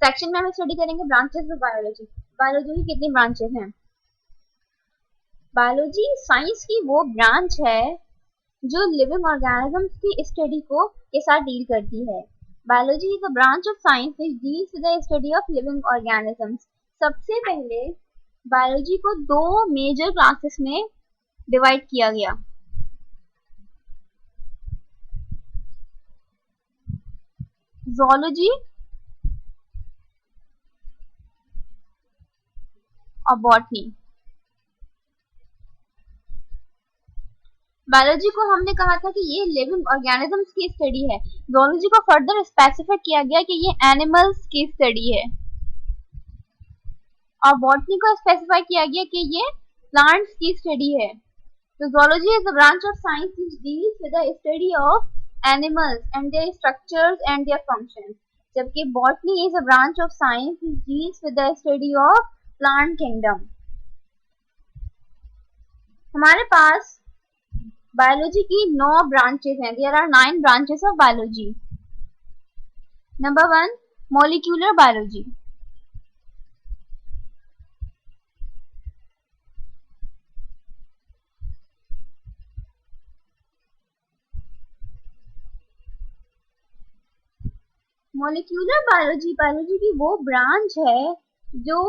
Section में हम study करेंगे ब्रांचेस ऑफ बायोलॉजी। बायोलॉजी की कितनी ब्रांचेस हैं? बायोलॉजी साइंस की वो ब्रांच है जो लिविंग ऑर्गेनिजम्स की स्टडी को के साथ डील करती है। Biology is a branch of science which deals with the study of living organisms. सबसे पहले बायोलॉजी को दो मेजर क्लासेस में डिवाइड किया गया। ज़ूलॉजी और बॉटनी। बायोलॉजी को हमने कहा था कि ये लिविंग ऑर्गेनिजम्स की स्टडी है। ज़ूलॉजी को फर्दर स्पेसिफाई किया गया कि ये एनिमल्स की स्टडी है और बॉटनी को स्पेसिफाई किया गया कि ये प्लांट्स की स्टडी है। तो zoology is the branch of science which deals with the study of animals and their structures and their functions, जबकि botany is a branch of science which deals with the study of plant kingdom. हमारे पास biology की 9 branches हैं। There are 9 branches of biology. Number 1, molecular biology. Molecular biology biology की वो branch है जो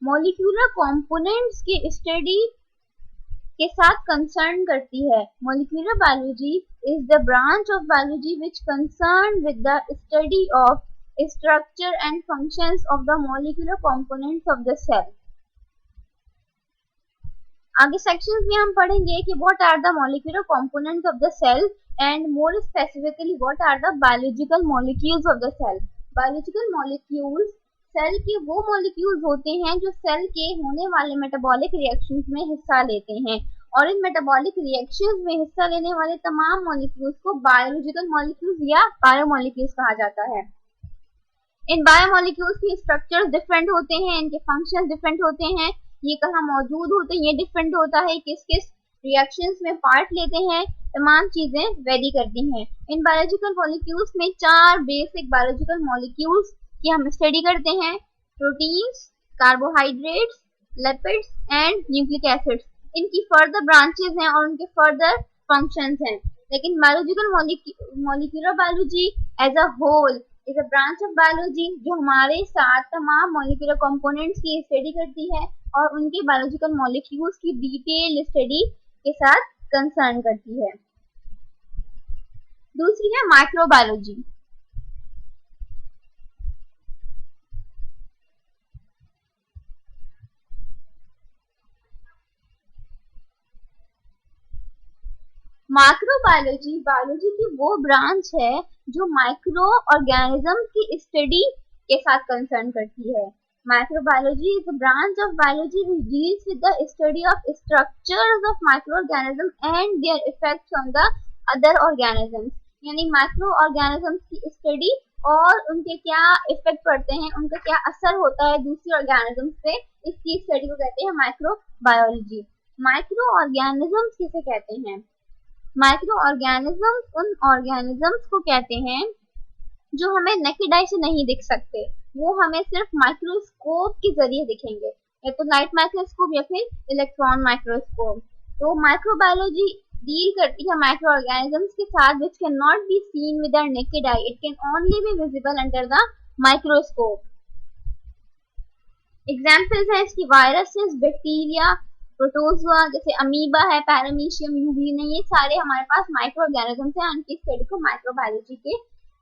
molecular components की स्टडी के साथ कंसर्न करती है। Molecular biology is the branch of biology which concern with the study of structure and functions of the molecular components of the cell. आगे सेक्शंस में हम पढ़ेंगे कि what are the molecular components of the cell and more specifically what are the biological molecules of the cell. Biological molecules cell के वो molecules होते हैं जो सेल के होने वाले मेटाबॉलिक रिएक्शंस में हिस्सा लेते हैं और इन मेटाबॉलिक रिएक्शंस में हिस्सा लेने वाले तमाम मॉलिक्यूल्स को बायोलॉजिकल मॉलिक्यूल्स या बायोमॉलिक्यूल्स कहा जाता है। इन बायोमॉलिक्यूल्स के स्ट्रक्चर्स डिफरेंट होते हैं, इनके फंक्शंस डिफरेंट होते हैं, ये कहाँ मौजूद होते हैं ये डिफरेंट होता है, किस किस रिएक्शंस में पार्ट लेते हैं, तमाम चीजें वेरी करती हैं। इन बायोलॉजिकल मॉलिक्यूल्स में 4 बेसिक बायोलॉजिकल मॉलिक्यूल्स की हम स्टडी करते हैं: proteins, carbohydrates, lipids and nucleic acids. इनकी फर्दर ब्रांचेस हैं और उनके फर्दर फंक्शंस हैं, लेकिन biological molecular biology as a whole is a branch of biology जो हमारे साथ तमाम मॉलिक्यूलर कंपोनेंट्स की स्टडी करती है और उनके बायोलॉजिकल मॉलिक्यूल्स की डिटेल स्टडी के साथ कंसर्न करती है। दूसरी है माइक्रोबायोलॉजी। माइक्रोबायोलॉजी बायोलॉजी की वो ब्रांच है जो माइक्रो ऑर्गेनिज्म की स्टडी के साथ कंसर्न करती है। Microbiology is a branch of biology which deals with the study of structures of microorganisms and their effects on the other organisms। यानी माइक्रो ऑर्गेनिजम्स की स्टडी और उनके क्या इफेक्ट पड़ते हैं, उनका क्या असर होता है दूसरे ऑर्गेनिजम्स पे, इसकी स्टडी को कहते हैं माइक्रोबायोलॉजी। माइक्रो ऑर्गेनिजम्स किसे कहते हैं? माइक्रो ऑर्गेनिजम्स उन ऑर्गेनिजम्स को कहते हैं जो हमें नेकेड आई से नहीं दिख सकते, वो हमें सिर्फ माइक्रोस्कोप के जरिए दिखेंगे, या तो लाइट माइक्रोस्कोप या फिर इलेक्ट्रॉन माइक्रोस्कोप। तो माइक्रोबायोलॉजी डील करती है माइक्रो ऑर्गेनिजम्स के साथ which cannot be seen with our naked eye, it can only be visible under the microscope। Examples हैं इसकी वायरसेस, बैक्टीरिया, प्रोटोजोआ जैसे अमीबा है, पैरामीशियम, यूग्लिन है, ये सारे हमारे पास माइक्रो ऑर्गेनिजम्स हैं, उनकी स्टडी को माइक्रोबायोलॉजी के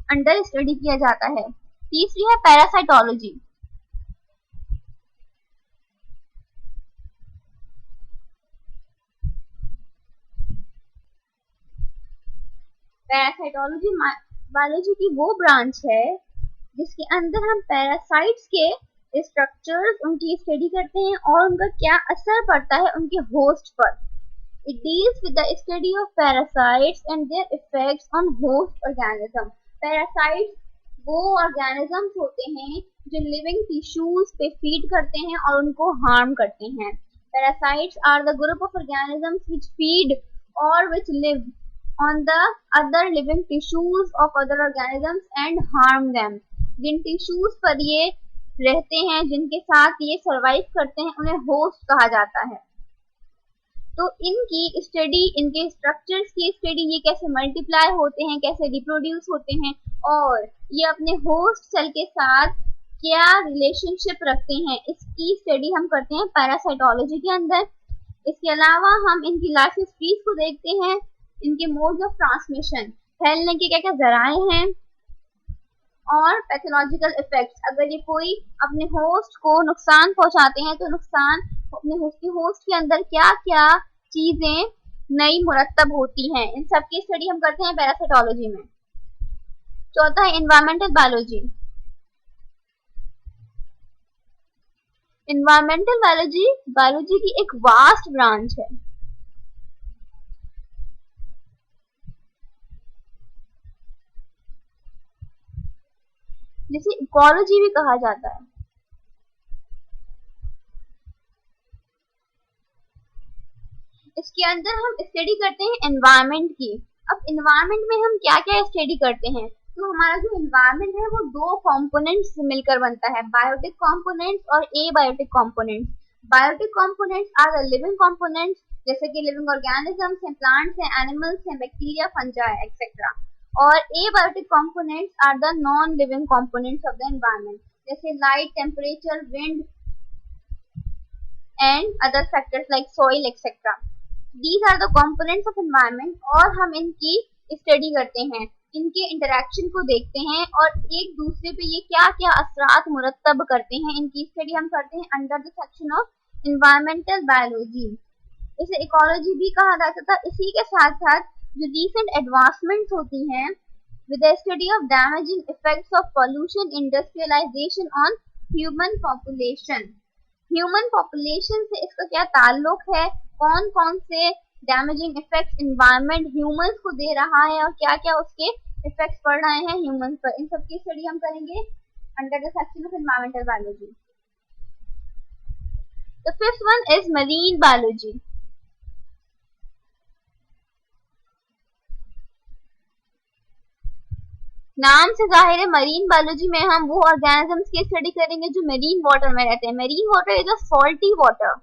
अंडर स्टडी किया जाता है। तीसरी है पैरासाइटोलॉजी। पैरासाइटोलॉजी बायोलॉजी की वो ब्रांच है जिसके अंदर हम पैरासाइट्स के स्ट्रक्चर्स, उनकी स्टडी करते हैं और उनका क्या असर पड़ता है उनके होस्ट पर। It deals with the study of parasites and there effects on host organism. Parasites वो ऑर्गेनिजम्स होते हैं जो लिविंग टिश्यूज पे फीड करते हैं और उनको हार्म करते हैं। Parasites are the group of organisms which feed और which live on the other living tissues of other organisms and harm them। जिन टिश्यूज पर ये रहते हैं, जिनके साथ ये सरवाइव करते हैं, उन्हें होस्ट कहा जाता है। तो इनकी स्टडी, इनके स्ट्रक्चर्स की स्टडी, ये कैसे मल्टीप्लाई होते हैं, कैसे रिप्रोड्यूस होते हैं, और ये अपने होस्ट सेल के साथ क्या रिलेशनशिप रखते हैं, इसकी स्टडी हम करते हैं पैरासाइटोलॉजी के अंदर। इसके अलावा हम इनकी लाइफ हिस्ट्रीज को देखते हैं, इनके मोड्स ऑफ ट्रांसमिशन, फैलने के क्या क्या जराए हैं, और पैथोलॉजिकल इफेक्ट्स। अगर ये कोई अपने होस्ट को नुकसान पहुंचाते हैं तो नुकसान अपने होस्ट के अंदर क्या क्या चीजें नई मुरतब होती हैं, इन सब की स्टडी हम करते हैं पैरासाइटोलॉजी में। चौथा है environmental biology. Environmental biology biology की एक वास्ट ब्रांच है। जिसे इकोलॉजी भी कहा जाता है। इसके अंदर हम स्टडी करते हैं एनवायरनमेंट की। अब एनवायरनमेंट में हम क्या क्या स्टडी करते हैं, तो हमारा जो एनवायरनमेंट है वो दो कंपोनेंट्स से मिलकर बनता है, बायोटिक कंपोनेंट्स और abiotic components. Biotic components are the living components, जैसे कि लिविंग ऑर्गेनिजम्स हैं, प्लांट्स हैं, एनिमल्स हैं, बैक्टीरिया, फंजाई एक्सेट्रा। और abiotic components are the non living components of the environment, जैसे light, temperature, wind and other factors like soil etcetera. These are the components of environment, और हम इनकी study करते हैं, इनके इंटरेक्शन को देखते हैं और एक दूसरे पे ये क्या क्या असरात मुरतब करते हैं, इनकी स्टडी हम करते हैं under the section of environmental biology. इसे इकोलॉजी भी कहा जाता था। इसी के साथ साथ जो रिसेंट एडवांसमेंट्स होती हैं with the study of damaging effects of pollution, industrialization on human population. Human population से इसका क्या ताल्लुक है, कौन कौन से डैमेजिंग इफेक्ट्स एनवायरनमेंट ह्यूमंस को दे रहा है और क्या क्या उसके इफेक्ट्स पड़ रहे हैं ह्यूमंस पर, इन सब की स्टडी हम करेंगे under the section of environmental biology. The fifth one is marine biology. नाम से जाहिर है, मरीन बायोलॉजी में हम वो ऑर्गेनिजम्स की स्टडी करेंगे जो मरीन वाटर में रहते हैं। Marine water is a salty water.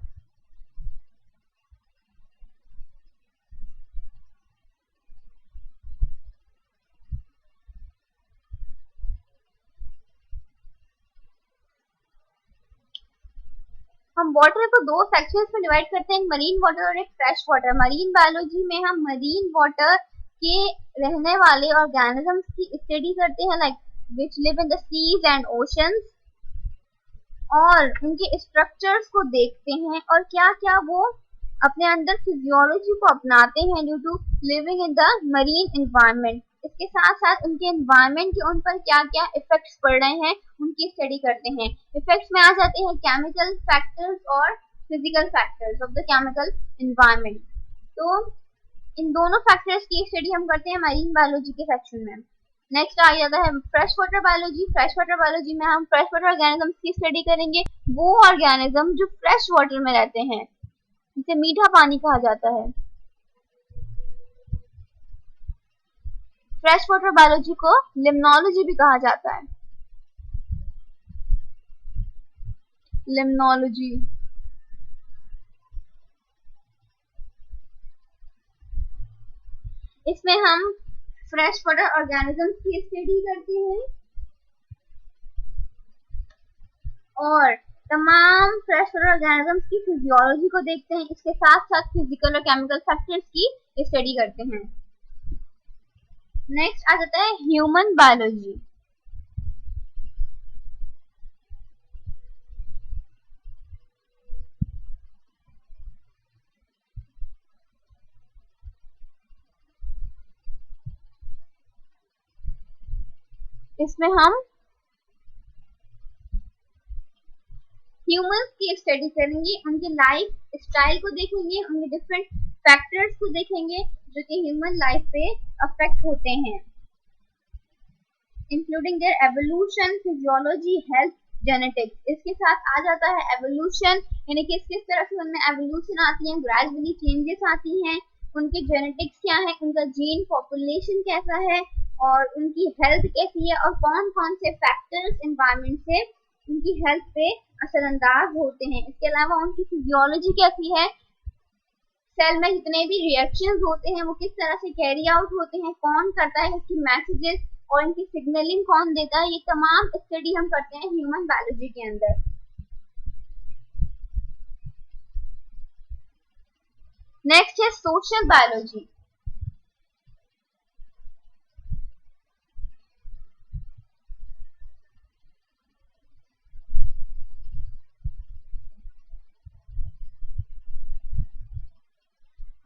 हम वाटर को दो सेक्शंस में डिवाइड करते हैं, एक मरीन वाटर और एक फ्रेश वाटर। मरीन बायोलॉजी में हम मरीन वाटर के रहने वाले ऑर्गेनिजम्स की स्टडी करते हैं, like which live in the seas and oceans, और उनके स्ट्रक्चर्स को देखते हैं और क्या क्या वो अपने अंदर फिजियोलॉजी को अपनाते हैं due to living in the marine environment. इसके साथ साथ उनके एनवायरनमेंट के उन पर क्या क्या इफेक्ट्स पड़ रहे हैं उनकी स्टडी करते हैं। इफेक्ट्स में आ जाते हैं केमिकल फैक्टर्स और physical factors of the chemical environment. तो इन दोनों फैक्टर्स की स्टडी हम करते हैं मरीन बायोलॉजी के सेक्शन में। नेक्स्ट आ जाता है fresh water biology. Fresh water biology में हम फ्रेश वाटर ऑर्गेनिजम्स की स्टडी करेंगे, वो ऑर्गेनिज्म जो फ्रेश वाटर में रहते हैं, जिसे मीठा पानी कहा जाता है। फ्रेश वाटर बायोलॉजी को लिम्नोलॉजी भी कहा जाता है। लिम्नोलॉजी इसमें हम फ्रेश वाटर ऑर्गेनिजम्स की स्टडी करते हैं और तमाम फ्रेश वाटर ऑर्गेनिजम्स की फिजियोलॉजी को देखते हैं। इसके साथ साथ फिजिकल और केमिकल फैक्टर्स की स्टडी करते हैं। नेक्स्ट आ जाता है ह्यूमन बायोलॉजी। इसमें हम ह्यूमंस की स्टडी करेंगे, उनके लाइफ स्टाइल को देखेंगे, उनके डिफरेंट फैक्टर्स को देखेंगे जो कि ह्यूमन लाइफ पे अफेक्ट होते हैं, including there evolution, physiology, health, genetics. इसके साथ आ जाता है एवोल्यूशन, यानी कि किस तरह से उनमें एवोल्यूशन आती है, ग्रेजुअली चेंजेस आती हैं, उनके जेनेटिक्स क्या है, उनका जीन पॉपुलेशन कैसा है और उनकी हेल्थ कैसी है और कौन कौन से फैक्टर्स एनवायरनमेंट से उनकी हेल्थ पे असरअंदाज होते हैं। इसके अलावा उनकी फिजियोलॉजी कैसी है, सेल में जितने भी रिएक्शंस होते हैं वो किस तरह से कैरी आउट होते हैं, कौन करता है इसकी मैसेजेस और इनकी सिग्नलिंग कौन देता है, ये तमाम स्टडी हम करते हैं ह्यूमन बायोलॉजी के अंदर। नेक्स्ट है social biology.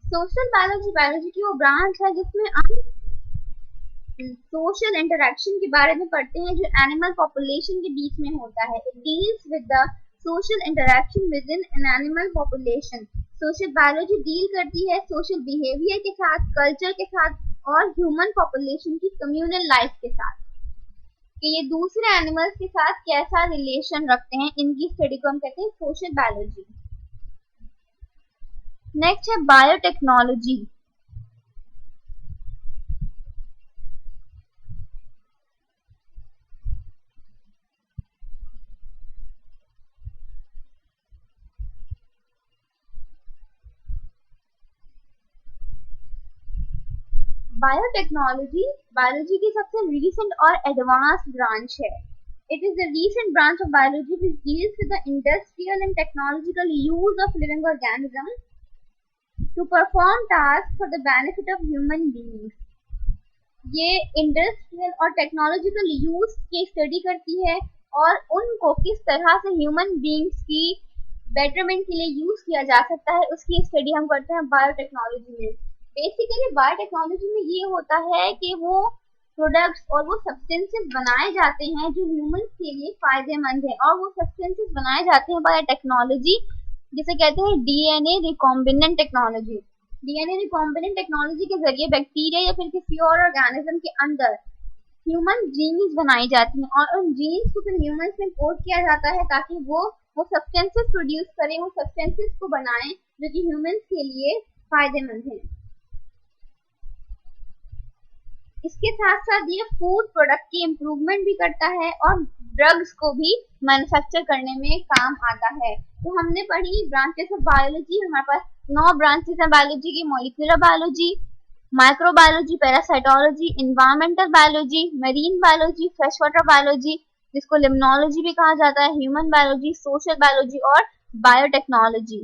Social biology biology की वो ब्रांच है जिसमें हम सोशल इंटरेक्शन के बारे में पढ़ते हैं जो एनिमल पॉपुलेशन के बीच में होता है। It deals with the social interaction with in an animal population. Social biology deal करती है सोशल बिहेवियर के साथ, कल्चर के साथ और ह्यूमन पॉपुलेशन की कम्युनल लाइफ के साथ, कि ये दूसरे एनिमल्स के साथ कैसा रिलेशन रखते हैं, इनकी स्टडी को हम कहते हैं सोशल बायोलॉजी। नेक्स्ट है बायोटेक्नोलॉजी। बायोटेक्नोलॉजी बायोलॉजी की सबसे रीसेंट और एडवांस ब्रांच है। It is the recent branch of biology which deals with the industrial and technological use of living organisms to perform tasks for the benefit of human beings. ये industrial और technological use की study करती है और उनको किस तरह से ह्यूमन बींग्स की बेटरमेंट के लिए यूज किया जा सकता है उसकी स्टडी हम करते हैं बायोटेक्नोलॉजी में। बेसिकली बायोटेक्नोलॉजी में ये होता है कि वो प्रोडक्ट्स और वो सब्सटेंसेस बनाए जाते हैं जो ह्यूमंस के लिए फायदेमंद है, और वो सब्सटेंसेस बनाए जाते हैं बायोटेक्नोलॉजी जिसे कहते हैं DNA recombinant technology. DNA recombinant technology के जरिए बैक्टीरिया या फिर किसी और ऑर्गेनिज्म के अंदर ह्यूमन जीन्स बनाई जाती हैं और उन जीन्स को फिर ह्यूमंस में कोड किया जाता है ताकि वो सब्सटेंसेस प्रोड्यूस करें, वो सब्सटेंसेस को बनाएं जो कि ह्यूमंस के लिए फायदेमंद हैं। इसके साथ साथ ये फूड प्रोडक्ट की इम्प्रूवमेंट भी करता है और ड्रग्स को भी मैन्युफैक्चर करने में काम आता है। तो हमने पढ़ी ब्रांचेस ऑफ बायोलॉजी। हमारे पास 9 ब्रांचेस हैं बायोलॉजी की: molecular biology, microbiology, parasitology, environmental biology, marine biology, fresh water biology जिसको लिम्नोलॉजी भी कहा जाता है, ह्यूमन बायोलॉजी, सोशल बायोलॉजी और बायोटेक्नोलॉजी।